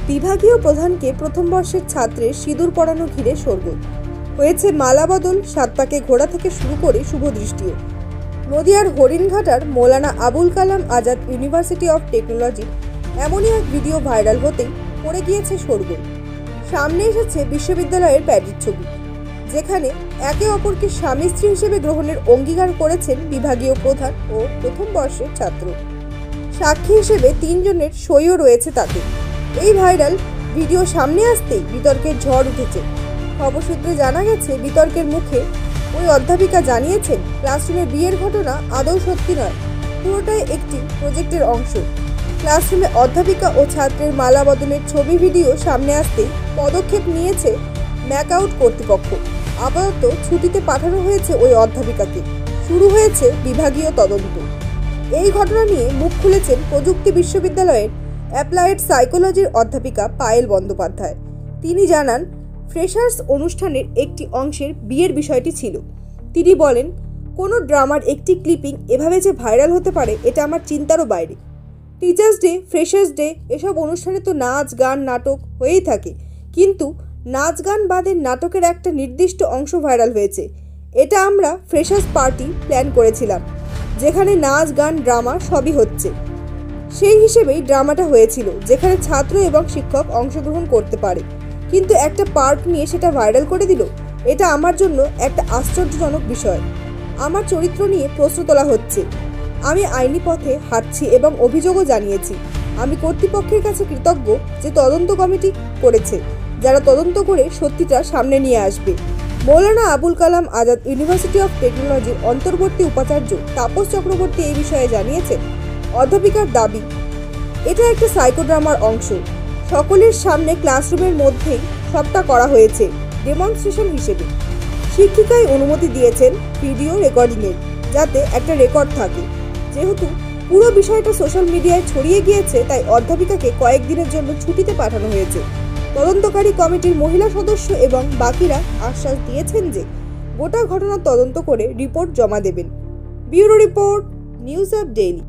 বিভাগীয় প্রধানকে প্রথম বর্ষের ছাত্রের সিঁদুর পরানো ঘিরে শোরগোল হয়েছে। মালা বদল, সাত পাকে ঘোড়া থেকে শুরু করে শুভদৃষ্টিও। নদিয়ার হরিণঘাটার Maulana Abul Kalam Azad university of technology এমনই এক ভিডিও ভাইরাল হতেই পড়ে গিয়েছে শোরগোল। সামনে এসেছে বিশ্ববিদ্যালয়ের প্যাডের ছবি, যেখানে একে অপরকে স্বামী স্ত্রী হিসেবে গ্রহণের অঙ্গীকার করেছেন বিভাগীয় প্রধান ও প্রথম বর্ষের ছাত্র। সাক্ষী হিসেবে 3 জনের সইও রয়েছে তাতে। এই ভাইরাল ভিডিও সামনে আসতেই বিতর্কের ঝড় উঠেছে। খবর সূত্রে জানা গেছে, বিতর্কের মুখে ওই অধ্যাপিকা জানিয়েছেন ক্লাসরুমে বিয়ের ঘটনা আদৌ সত্যি নয়, পুরোটাই একটি প্রজেক্টের অংশ। ক্লাসরুমে অধ্যাপিকা ও ছাত্রের মালা বদলের ছবি ভিডিও সামনে আসতেই পদক্ষেপ নিয়েছে ম্যাকআউট কর্তৃপক্ষ। আপাতত ছুটিতে পাঠানো হয়েছে ওই অধ্যাপিকাকে। শুরু হয়েছে বিভাগীয় তদন্ত। এই ঘটনা নিয়ে মুখ খুলেছেন প্রযুক্তি বিশ্ববিদ্যালয়ের অ্যাপ্লায়েড সাইকোলজির অধ্যাপিকা পায়েল বন্দ্যোপাধ্যায়। তিনি জানান, ফ্রেশার্স অনুষ্ঠানের একটি অংশের বিয়ের বিষয়টি ছিল। তিনি বলেন, কোনো ড্রামার একটি ক্লিপিং এভাবে যে ভাইরাল হতে পারে এটা আমার চিন্তারও বাইরে। টিচার্স ডে, ফ্রেশার্স ডে এসব অনুষ্ঠানে তো নাচ গান নাটক হয়েই থাকে, কিন্তু নাচ গান বাদে নাটকের একটা নির্দিষ্ট অংশ ভাইরাল হয়েছে। এটা আমরা ফ্রেশার্স পার্টি প্ল্যান করেছিলাম, যেখানে নাচ গান ড্রামা সবই হচ্ছে। সেই হিসেবেই ড্রামাটা হয়েছিল, যেখানে ছাত্র এবং শিক্ষক অংশগ্রহণ করতে পারে, কিন্তু একটা পার্ট নিয়ে সেটা ভাইরাল করে দিল। এটা আমার জন্য একটা আশ্চর্যজনক বিষয়। আমার চরিত্র নিয়ে প্রশ্ন তোলা হচ্ছে। আমি আইনি পথে হাঁটছি এবং অভিযোগও জানিয়েছি। আমি কর্তৃপক্ষের কাছে কৃতজ্ঞ যে তদন্ত কমিটি করেছে, যারা তদন্ত করে সত্যিটা সামনে নিয়ে আসবে। মৌলানা আবুল কালাম আজাদ ইউনিভার্সিটি অফ টেকনোলজির অন্তর্বর্তী উপাচার্য তাপস চক্রবর্তী এই বিষয়ে জানিয়েছেন, অধ্যাপিকার দাবি এটা একটা সাইকোড্রামার অংশ। সকলের সামনে ক্লাসরুমের মধ্যেই সবটা করা হয়েছে ডেমনস্ট্রেশন হিসেবে। শিক্ষিকাই অনুমতি দিয়েছেন ভিডিও রেকর্ডিংয়ের, যাতে একটা রেকর্ড থাকে। যেহেতু পুরো বিষয়টা সোশ্যাল মিডিয়ায় ছড়িয়ে গিয়েছে, তাই অধ্যাপিকাকে কয়েকদিনের জন্য ছুটিতে পাঠানো হয়েছে। তদন্তকারী কমিটির মহিলা সদস্য এবং বাকিরা আশ্বাস দিয়েছেন যে গোটা ঘটনার তদন্ত করে রিপোর্ট জমা দেবেন। Bureau report, news up daily.